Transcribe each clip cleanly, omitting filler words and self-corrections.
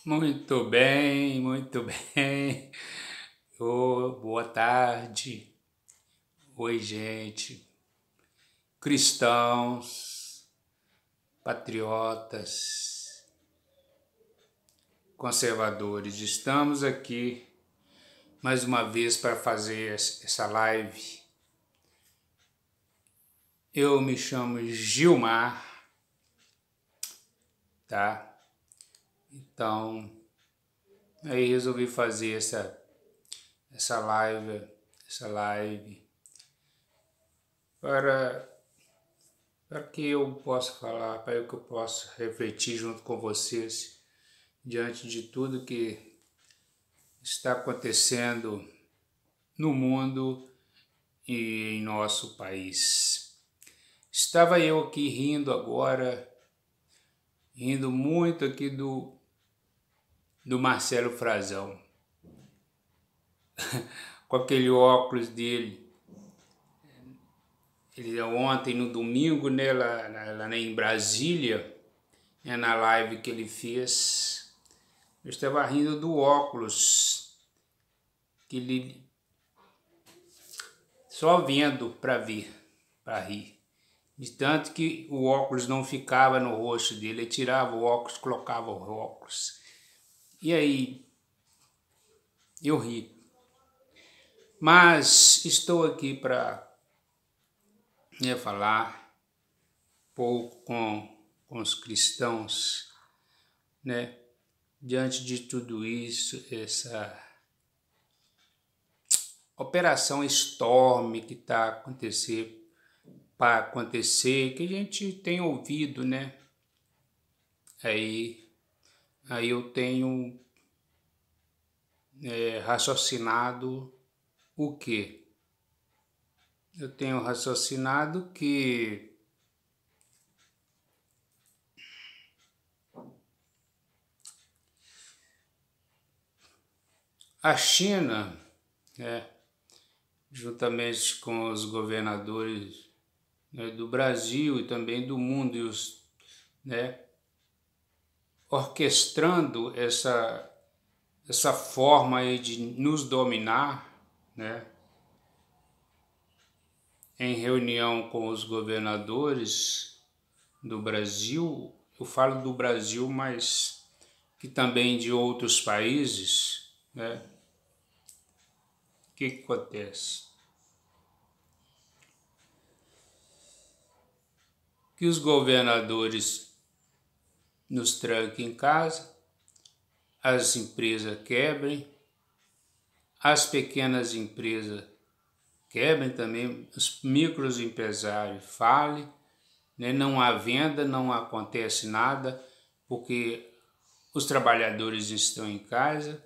Muito bem, muito bem. Boa tarde. Oi, gente. Cristãos, patriotas, conservadores. Estamos aqui mais uma vez para fazer essa live. Eu me chamo Gilmar, tá? Então, aí resolvi fazer essa live para que eu possa falar, para que eu possa refletir junto com vocês diante de tudo que está acontecendo no mundo e em nosso país. Estava eu aqui rindo agora, rindo muito aqui do Marcelo Frazão, com aquele óculos dele. Ele ontem, no domingo, né, lá em Brasília, na live que ele fez, eu estava rindo do óculos, que ele só vendo para rir. De tanto que o óculos não ficava no rosto dele, ele tirava o óculos, colocava o óculos. E aí, eu ri. Mas estou aqui para falar um pouco com os cristãos, né? Diante de tudo isso, essa operação Storm que está para acontecer, que a gente tem ouvido, né? Aí eu tenho raciocinado o quê? Eu tenho raciocinado que a China, né, juntamente com os governadores, né, do Brasil e também do mundo, e orquestrando essa forma aí de nos dominar, né, em reunião com os governadores do Brasil. Eu falo do Brasil, mas que também de outros países, né? O que acontece? Que os governadores nos tranquem em casa, as empresas quebrem, as pequenas empresas quebrem também, os microempresários falem, né? Não há venda, não acontece nada, porque os trabalhadores estão em casa,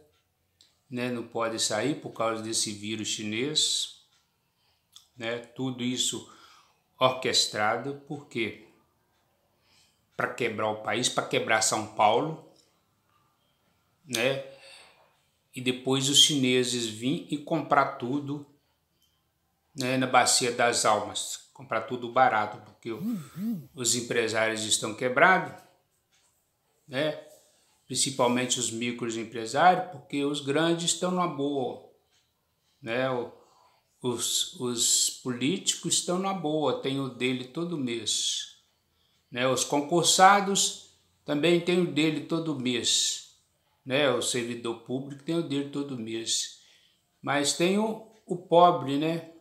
né? Não podem sair por causa desse vírus chinês, né? Tudo isso orquestrado, por quê? Para quebrar o país, para quebrar São Paulo, né? E depois os chineses virem e comprar tudo, né, na Bacia das Almas, comprar tudo barato, porque os empresários estão quebrados, né? Principalmente os microempresários, porque os grandes estão na boa, né? Os políticos estão na boa, tem o dele todo mês, né? Os concursados também tem o dele todo mês, né? O servidor público tem o dele todo mês, mas tem o pobre, né?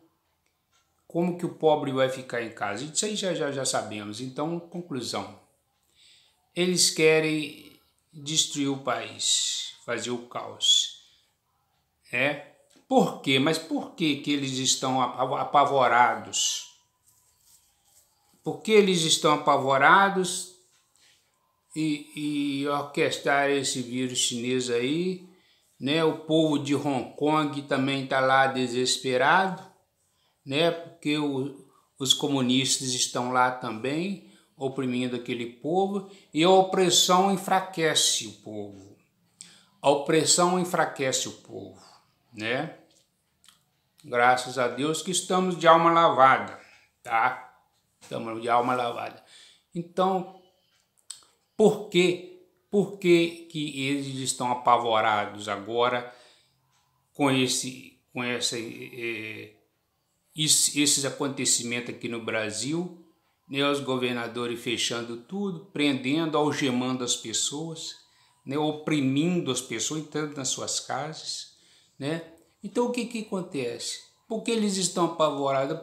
Como que o pobre vai ficar em casa? Isso aí já sabemos. Então, conclusão. Eles querem destruir o país, fazer o caos. Por quê? Mas por que eles estão apavorados? Por que eles estão apavorados e orquestrar esse vírus chinês aí? Né? O povo de Hong Kong também está lá desesperado, né? Porque os comunistas estão lá também, oprimindo aquele povo, e a opressão enfraquece o povo. A opressão enfraquece o povo, né? Graças a Deus que estamos de alma lavada, tá? Estamos de alma lavada. Então, por quê? por que eles estão apavorados agora com esses acontecimentos aqui no Brasil, né? Os governadores fechando tudo, prendendo, algemando as pessoas, né? Oprimindo as pessoas, entrando nas suas casas, né? Então o que acontece? Por que eles estão apavorados?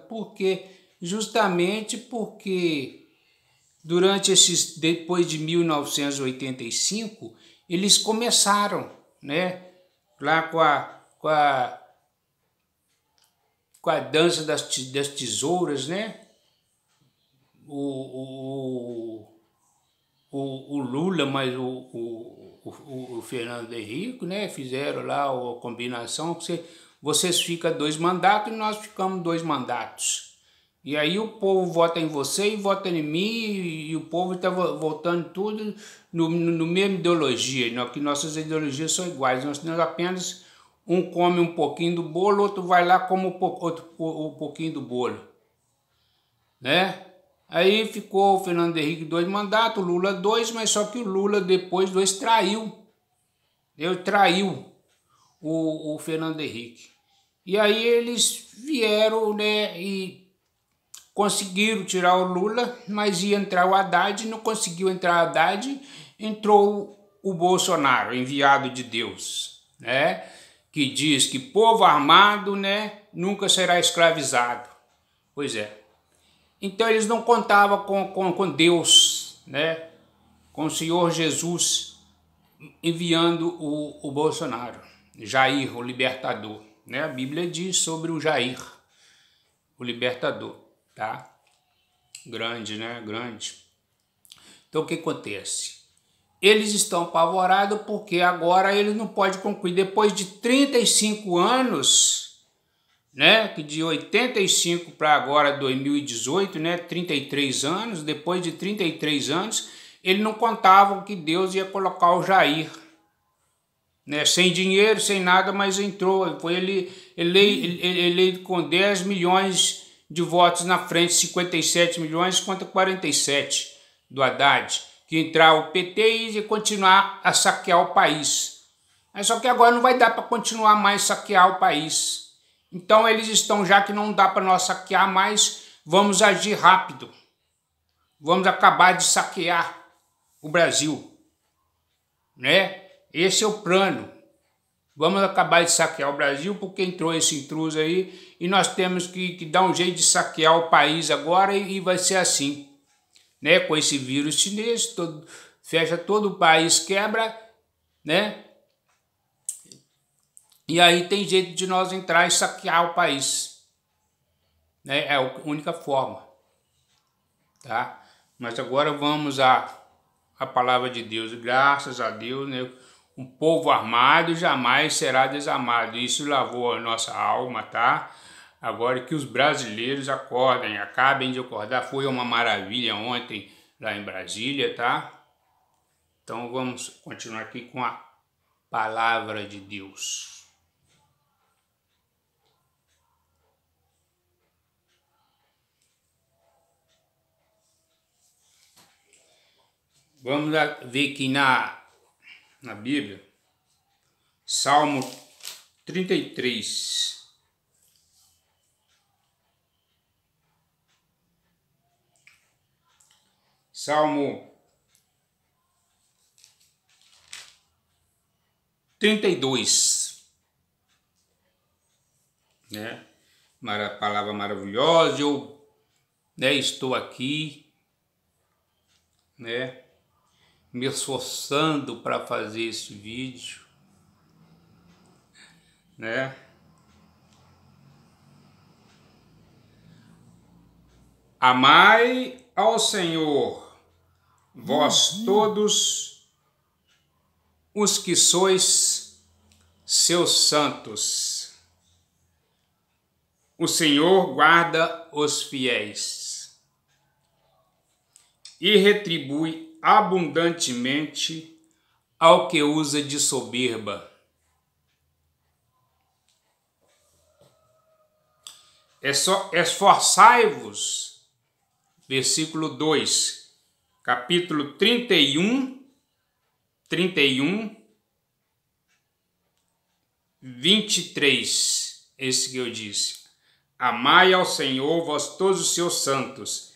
Justamente porque depois de 1985, eles começaram, né? Lá com a dança das tesouras, né? O Lula, mas o Fernando Henrique, né? Fizeram lá a combinação que vocês ficam 2 mandatos e nós ficamos 2 mandatos. E aí o povo vota em você e vota em mim, e o povo está votando tudo no mesmo ideologia, né? Que nossas ideologias são iguais, nós temos apenas um come um pouquinho do bolo, outro vai lá come um pouquinho do bolo, né? Aí ficou o Fernando Henrique 2 mandatos, o Lula 2, mas só que o Lula depois 2 traiu o Fernando Henrique. E aí eles vieram, né, e conseguiram tirar o Lula, mas ia entrar o Haddad, não conseguiu entrar o Haddad, entrou o Bolsonaro, enviado de Deus, né? Que diz que povo armado, né, nunca será escravizado. Pois é. Então eles não contavam com Deus, né? Com o Senhor Jesus enviando o Bolsonaro, Jair, o libertador, né? A Bíblia diz sobre o Jair, o libertador, tá? Grande, né? Grande. Então o que acontece? Eles estão apavorados porque agora eles não podem concluir. Depois de 35 anos, né? Que de 85 para agora 2018, né? 33 anos, depois de 33 anos, eles não contavam que Deus ia colocar o Jair, né? Sem dinheiro, sem nada, mas entrou. Foi ele eleito com 10 milhões de votos na frente, 57 milhões contra 47 do Haddad. Que entrar o PT e continuar a saquear o país. Mas só que agora não vai dar para continuar mais saquear o país. Então eles estão, já que não dá para nós saquear mais, vamos agir rápido. Vamos acabar de saquear o Brasil, né? Esse é o plano. Vamos acabar de saquear o Brasil porque entrou esse intruso aí e nós temos que dar um jeito de saquear o país agora e vai ser assim, né? Com esse vírus chinês, fecha todo o país, quebra, né? E aí tem jeito de nós entrar e saquear o país, né? É a única forma, tá? Mas agora vamos à palavra de Deus. Graças a Deus, né? Um povo armado jamais será desarmado. Isso lavou a nossa alma, tá? Agora que os brasileiros acordem, acabem de acordar. Foi uma maravilha ontem lá em Brasília, tá? Então vamos continuar aqui com a palavra de Deus. Vamos ver aqui na Bíblia, Salmo 33. Salmo 32, né? Palavra maravilhosa, eu, né, estou aqui, né, me esforçando para fazer esse vídeo, né? Amai ao Senhor, vós todos os que sois seus santos. O Senhor guarda os fiéis e retribui abundantemente ao que usa de soberba. Esforçai-vos, versículo 2, capítulo 31, 31, 23, esse que eu disse. Amai ao Senhor, vós todos os seus santos.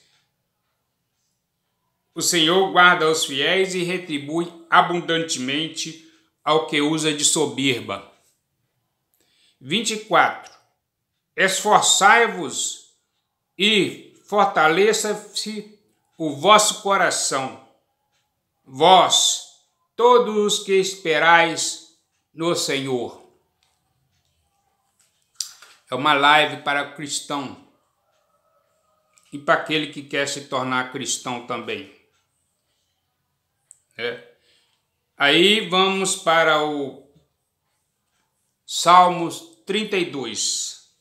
O Senhor guarda os fiéis e retribui abundantemente ao que usa de soberba. 24. Esforçai-vos e fortaleça-se o vosso coração, vós, todos os que esperais no Senhor. É uma live para cristão e para aquele que quer se tornar cristão também. Aí vamos para o Salmos 32.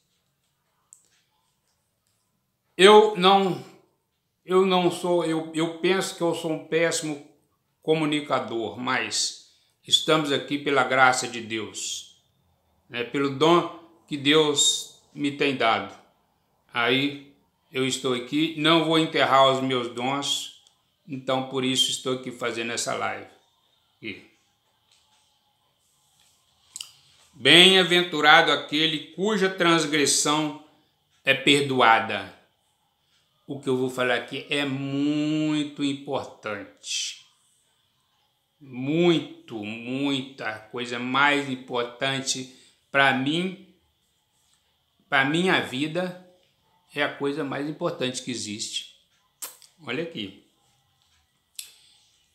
Eu penso que eu sou um péssimo comunicador, mas estamos aqui pela graça de Deus, pelo dom que Deus me tem dado. Aí eu estou aqui, não vou enterrar os meus dons, então por isso estou aqui fazendo essa live. Bem-aventurado aquele cuja transgressão é perdoada. O que eu vou falar aqui é muito importante. Muita coisa mais importante para mim, para minha vida, é a coisa mais importante que existe. Olha aqui.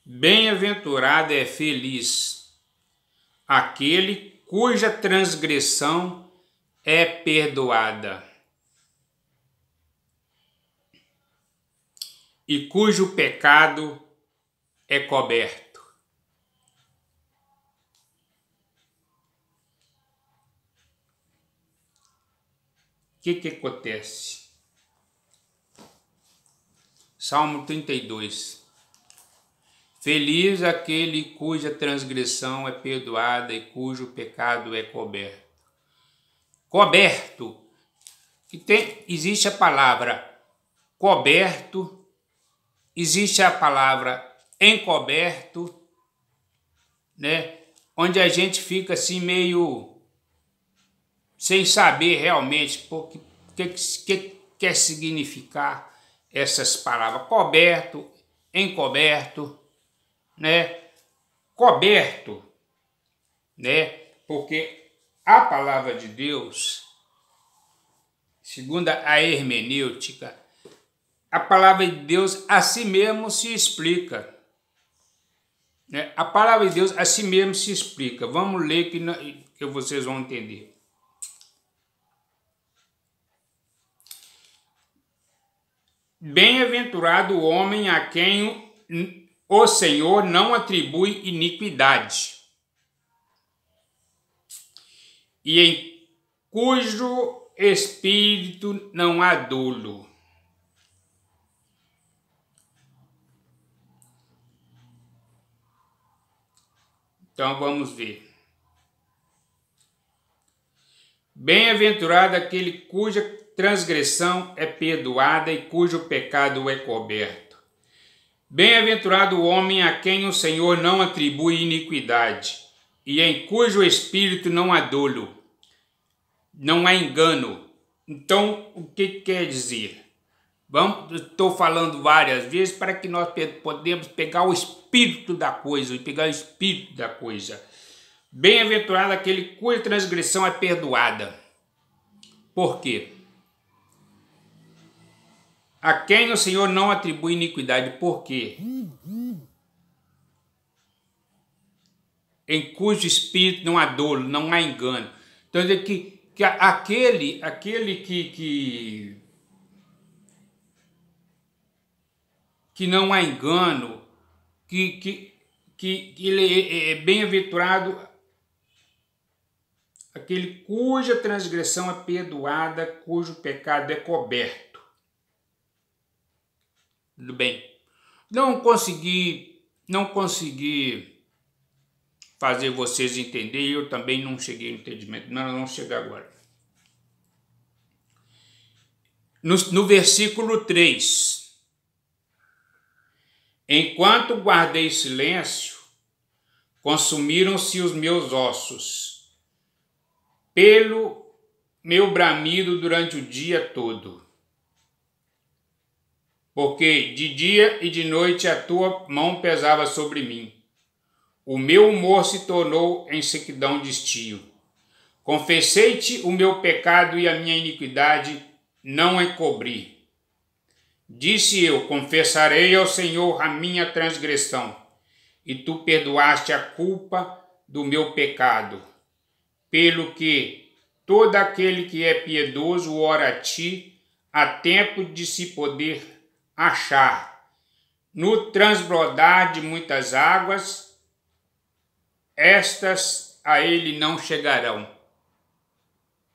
Bem-aventurado é feliz aquele cuja transgressão é perdoada e cujo pecado é coberto. O que acontece? Salmo 32. Feliz aquele cuja transgressão é perdoada e cujo pecado é coberto. Coberto, existe a palavra coberto, existe a palavra encoberto, onde a gente fica assim meio sem saber realmente o que quer significar essas palavras. Coberto, encoberto, coberto, porque a palavra de Deus, segundo a hermenêutica, a palavra de Deus a si mesmo se explica. A palavra de Deus a si mesmo se explica. Vamos ler que vocês vão entender. Bem-aventurado o homem a quem o Senhor não atribui iniquidade, e em cujo espírito não há dolo. Então vamos ver. Bem-aventurado aquele cuja transgressão é perdoada e cujo pecado é coberto. Bem-aventurado o homem a quem o Senhor não atribui iniquidade, e em cujo espírito não há dolo, não há engano. Então, o que quer dizer? Estou falando várias vezes para que nós podemos pegar o espírito da coisa, Bem-aventurado aquele cuja transgressão é perdoada. Por quê? A quem o Senhor não atribui iniquidade. Por quê? Em cujo espírito não há dolo, não há engano. Então, que aquele que não há engano, que ele é bem-aventurado aquele cuja transgressão é perdoada, cujo pecado é coberto. Tudo bem. Não consegui fazer vocês entenderem, eu também não cheguei no entendimento, não vamos chegar agora. No versículo 3, enquanto guardei silêncio, consumiram-se os meus ossos, pelo meu bramido durante o dia todo. Porque de dia e de noite a tua mão pesava sobre mim. O meu humor se tornou em sequidão de estio. Confessei-te o meu pecado e a minha iniquidade não encobri. Disse eu, confessarei ao Senhor a minha transgressão, e tu perdoaste a culpa do meu pecado. Pelo que todo aquele que é piedoso ora a ti, há tempo de se poder achar. No transbordar de muitas águas, estas a ele não chegarão.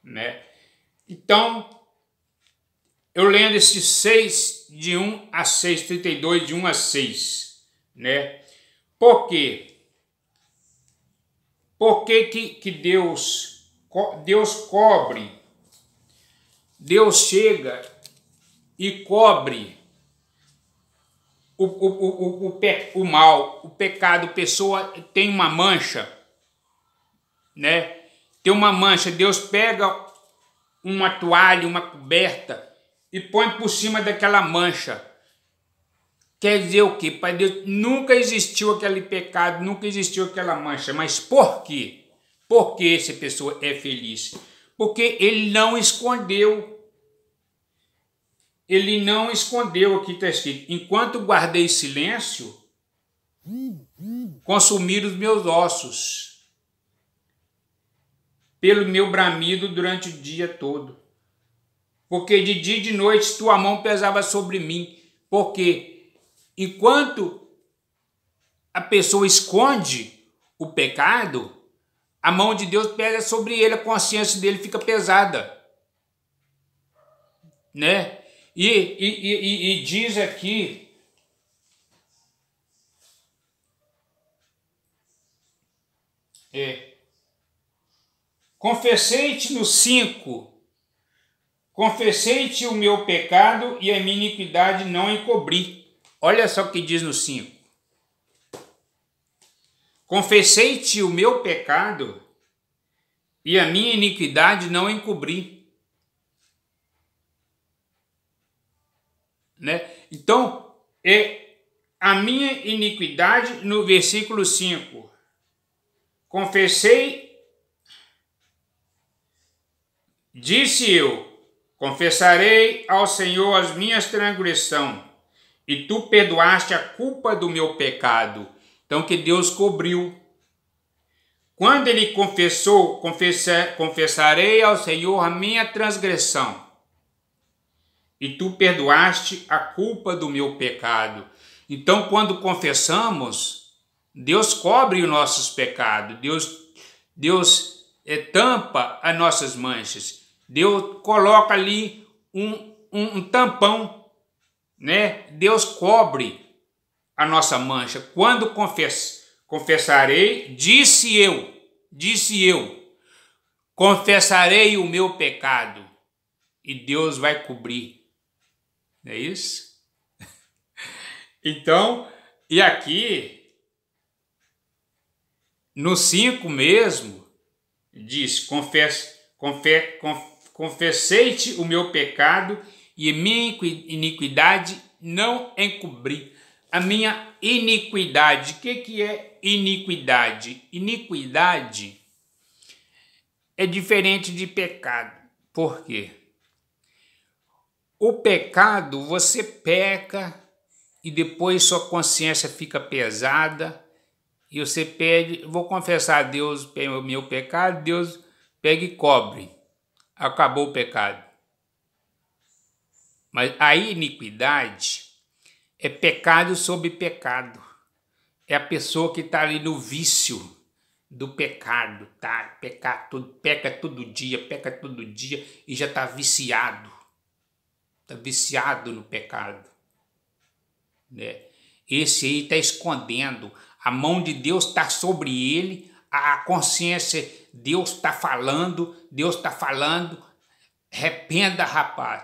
Né? Então, eu lendo esses 6, de 1 a 6, 32, de 1 a 6, né? Por quê? Por que Deus cobre, Deus chega e cobre o mal, o pecado? A pessoa tem uma mancha, né? Tem uma mancha, Deus pega uma toalha, uma coberta e põe por cima daquela mancha. Quer dizer o quê? Para Deus nunca existiu aquele pecado, nunca existiu aquela mancha. Mas por quê? Por que essa pessoa é feliz? Porque ele não escondeu. Ele não escondeu, aqui está escrito: enquanto guardei silêncio, consumiram os meus ossos, pelo meu bramido durante o dia todo. Porque de dia e de noite tua mão pesava sobre mim. Porque enquanto a pessoa esconde o pecado, a mão de Deus pesa sobre ele, a consciência dele fica pesada, né? E diz aqui, confessei-te no 5, confessei-te o meu pecado e a minha iniquidade não encobri. Olha só o que diz no 5. Confessei-te o meu pecado e a minha iniquidade não encobri. Né? Então, a minha iniquidade, no versículo 5. Disse eu, confessarei ao Senhor as minhas transgressões, e tu perdoaste a culpa do meu pecado. Então, que Deus cobriu. Quando ele confessou, confessarei ao Senhor a minha transgressão, e tu perdoaste a culpa do meu pecado. Então, quando confessamos, Deus cobre os nossos pecados, Deus tampa as nossas manchas, Deus coloca ali um tampão, né? Deus cobre a nossa mancha. Quando confessarei, disse eu, confessarei o meu pecado, e Deus vai cobrir. Não é isso? Então, e aqui, no 5 mesmo, diz, confessei-te o meu pecado e minha iniquidade não encobri. A minha iniquidade. O que é iniquidade? Iniquidade é diferente de pecado. Por quê? O pecado, você peca e depois sua consciência fica pesada e você pede, vou confessar a Deus o meu pecado, Deus pega e cobre. Acabou o pecado. Mas a iniquidade é pecado sobre pecado. É a pessoa que está ali no vício do pecado, tá? Peca todo dia e já está viciado. Está viciado no pecado. Né? Esse aí está escondendo. A mão de Deus está sobre ele, a consciência, Deus está falando. Arrependa, rapaz.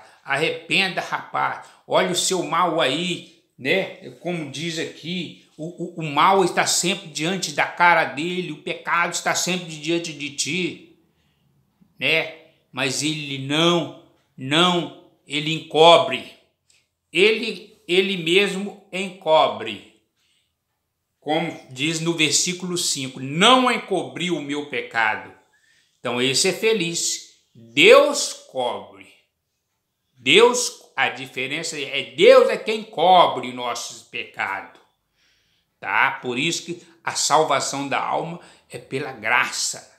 Olha o seu mal aí, né? Como diz aqui, o mal está sempre diante da cara dele, o pecado está sempre diante de ti, né? Mas ele ele encobre, ele mesmo encobre, como diz no versículo 5, não encobriu o meu pecado. Então esse é feliz, Deus cobre, a diferença é Deus é quem cobre nossos pecados, tá? Por isso que a salvação da alma é pela graça,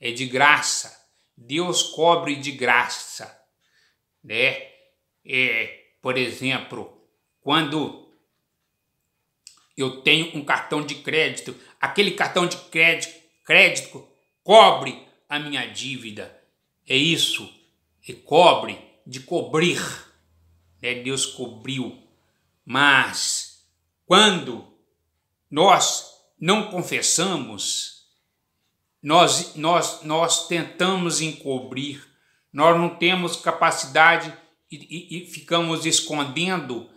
é de graça, Deus cobre de graça, né? Por exemplo, quando eu tenho um cartão de crédito, aquele cartão de crédito cobre a minha dívida. É isso, cobre, de cobrir, né? Deus cobriu. Mas quando nós não confessamos, nós tentamos encobrir, nós não temos capacidade e ficamos escondendo,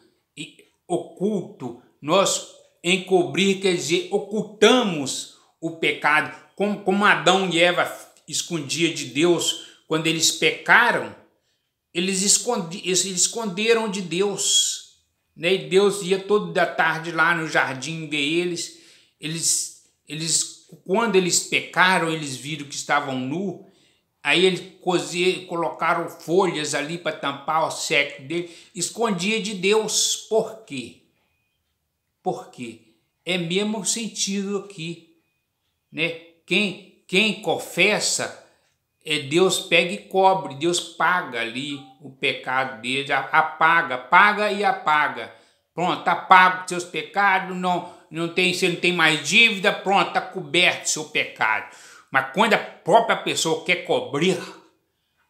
oculto. Nós encobrir quer dizer ocultamos o pecado, como Adão e Eva escondiam de Deus quando eles pecaram, eles esconderam de Deus, né? E Deus ia toda da tarde lá no jardim ver eles quando eles pecaram, eles viram que estavam nus. Aí eles colocaram folhas ali para tampar o sexo dele, escondia de Deus. Por quê? Porque é mesmo sentido aqui, né? Quem confessa, Deus pega e cobre, Deus paga ali o pecado dele, paga e apaga. Pronto, tá pago seus pecados, você não tem mais dívida, pronto, tá coberto seu pecado. Mas quando a própria pessoa quer cobrir,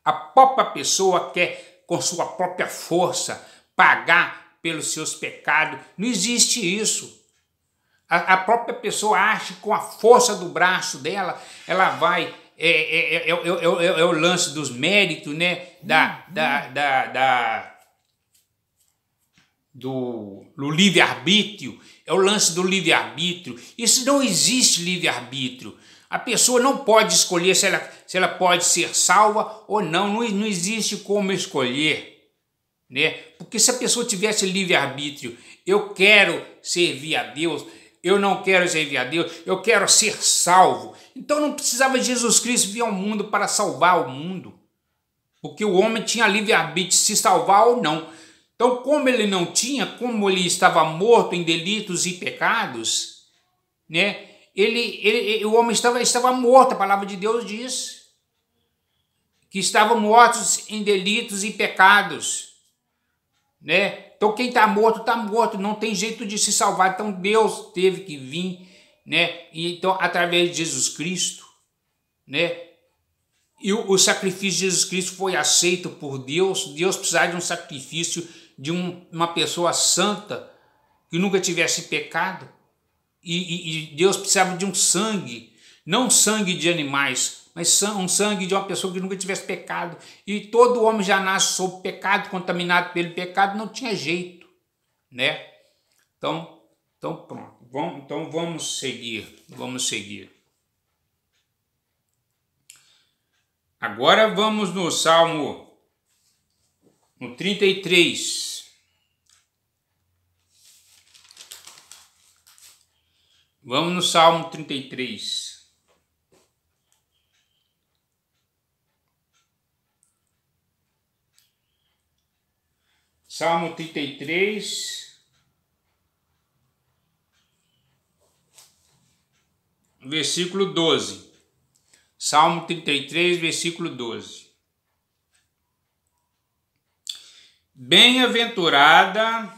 a própria pessoa quer, com sua própria força, pagar pelos seus pecados, não existe isso. A própria pessoa acha que com a força do braço dela, ela vai... É o lance dos méritos, né? Do livre-arbítrio. É o lance do livre-arbítrio. Isso não existe livre-arbítrio. A pessoa não pode escolher se ela pode ser salva ou não. Não existe como escolher, né? Porque se a pessoa tivesse livre-arbítrio, eu quero servir a Deus, eu não quero servir a Deus, eu quero ser salvo. Então não precisava de Jesus Cristo vir ao mundo para salvar o mundo. Porque o homem tinha livre-arbítrio de se salvar ou não. Então, como ele não tinha, como ele estava morto em delitos e pecados, né? O homem estava morto, a palavra de Deus diz que estavam mortos em delitos e pecados, né? Então quem está morto, não tem jeito de se salvar. Então Deus teve que vir, né? E então através de Jesus Cristo, né? E o sacrifício de Jesus Cristo foi aceito por Deus. Deus precisava de um sacrifício de uma pessoa santa que nunca tivesse pecado. E Deus precisava de um sangue, não sangue de animais, mas um sangue de uma pessoa que nunca tivesse pecado. E todo homem já nasce sob pecado, contaminado pelo pecado, não tinha jeito, né? Então pronto, vamos seguir. Agora vamos no Salmo, no 33. Vamos no Salmo 33. Salmo 33, versículo 12. Salmo 33, versículo 12. Bem-aventurada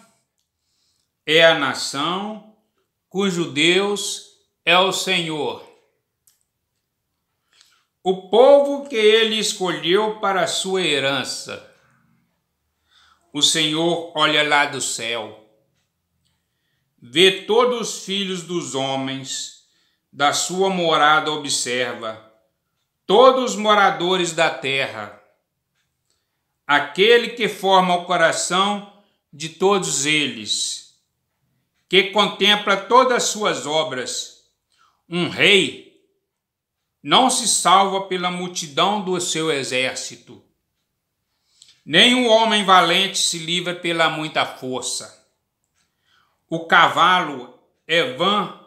é a nação cujo Deus é o Senhor, o povo que ele escolheu para a sua herança. O Senhor olha lá do céu, vê todos os filhos dos homens, da sua morada observa, todos os moradores da terra, aquele que forma o coração de todos eles, que contempla todas as suas obras. Um rei não se salva pela multidão do seu exército. Nem um homem valente se livra pela muita força. O cavalo é vã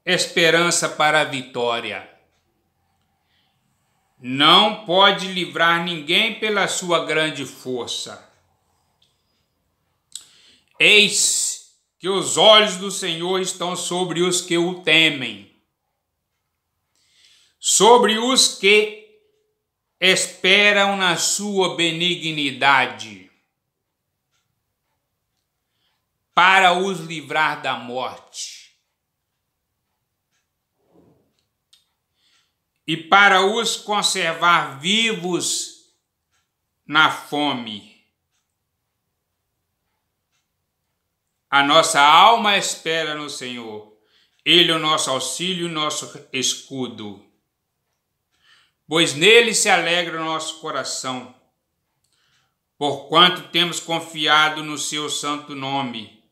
esperança para a vitória. Não pode livrar ninguém pela sua grande força. Eis que os olhos do Senhor estão sobre os que o temem, sobre os que esperam na sua benignidade, para os livrar da morte e para os conservar vivos na fome. A nossa alma espera no Senhor. Ele é o nosso auxílio e nosso escudo. Pois nele se alegra o nosso coração, porquanto temos confiado no seu santo nome.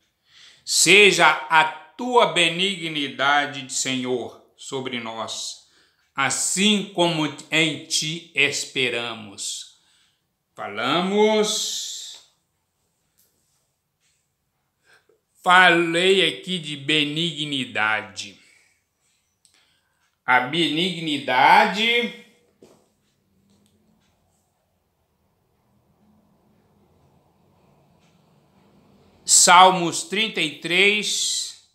Seja a tua benignidade, Senhor, sobre nós, assim como em ti esperamos. Falei aqui de benignidade. A benignidade Salmos 33,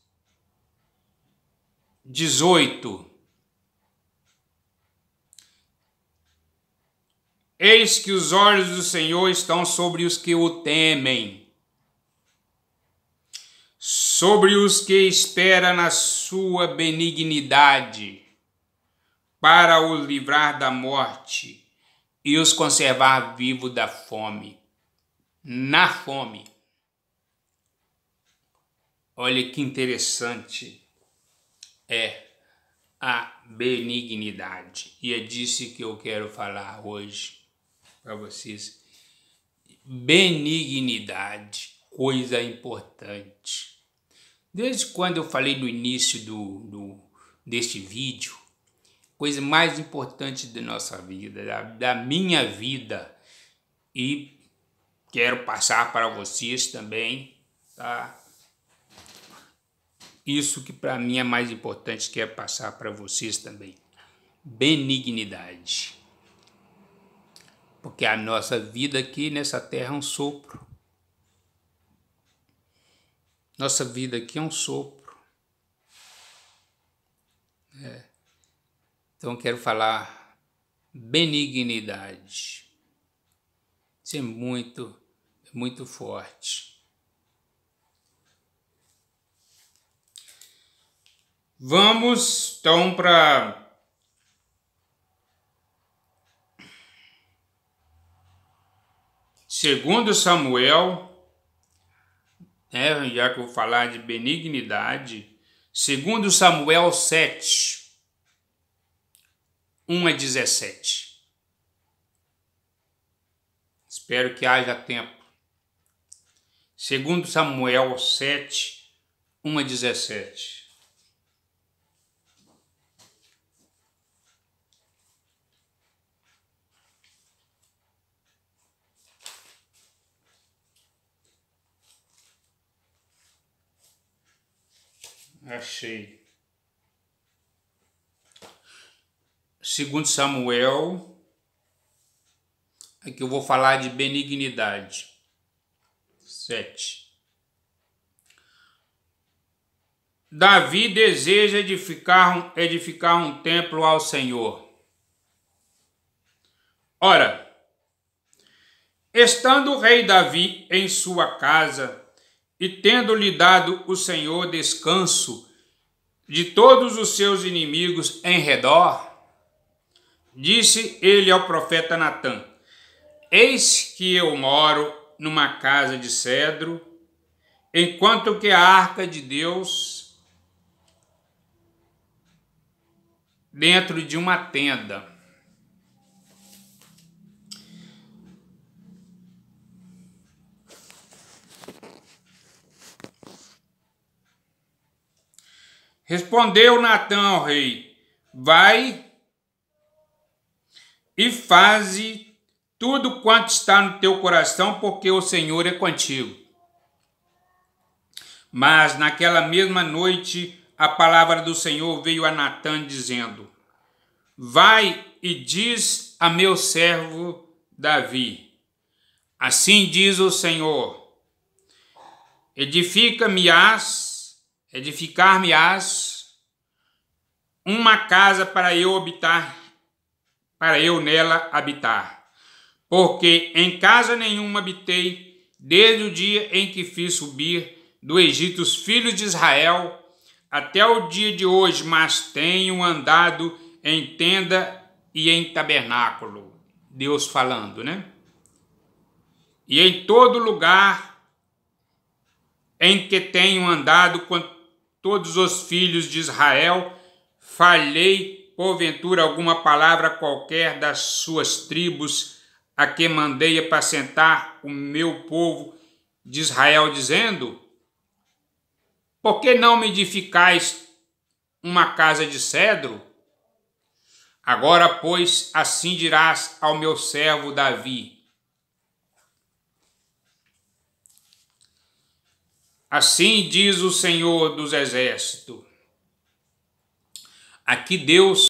18. Eis que os olhos do Senhor estão sobre os que o temem, sobre os que esperam na sua benignidade, para os livrar da morte e os conservar vivos da fome. Na fome. Olha que interessante é a benignidade. E é disso que eu quero falar hoje para vocês. Benignidade, coisa importante. Desde quando eu falei no início deste vídeo, coisa mais importante da nossa vida, da minha vida, e quero passar para vocês também, tá? Isso que para mim é mais importante, que é passar para vocês também. Benignidade. Porque a nossa vida aqui nessa terra é um sopro. Nossa vida aqui é um sopro. Então eu quero falar benignidade. Isso é muito forte. Vamos então para segundo Samuel, já que eu vou falar de benignidade, segundo Samuel 7, 1 a 17. Espero que haja tempo. Segundo Samuel 7, 1 a 17. Achei. Segundo Samuel, aqui eu vou falar de benignidade. 7. Davi deseja edificar um templo ao Senhor. Ora, estando o rei Davi em sua casa, e tendo-lhe dado o Senhor descanso de todos os seus inimigos em redor, disse ele ao profeta Natã: Eis que eu moro numa casa de cedro, enquanto que a arca de Deus dentro de uma tenda. Respondeu Natã ao rei: vai e faze tudo quanto está no teu coração, porque o Senhor é contigo. Mas naquela mesma noite a palavra do Senhor veio a Natã dizendo: vai e diz a meu servo Davi: assim diz o Senhor, edificar-me-ás uma casa para eu nela habitar. Porque em casa nenhuma habitei, desde o dia em que fiz subir do Egito os filhos de Israel, até o dia de hoje, mas tenho andado em tenda e em tabernáculo. Deus falando, né? E em todo lugar em que tenho andado com todos os filhos de Israel, falhei porventura alguma palavra qualquer das suas tribos, a que mandei apacentar o meu povo de Israel, dizendo: por que não me edificais uma casa de cedro? Agora, pois, assim dirás ao meu servo Davi: assim diz o Senhor dos Exércitos. Aqui Deus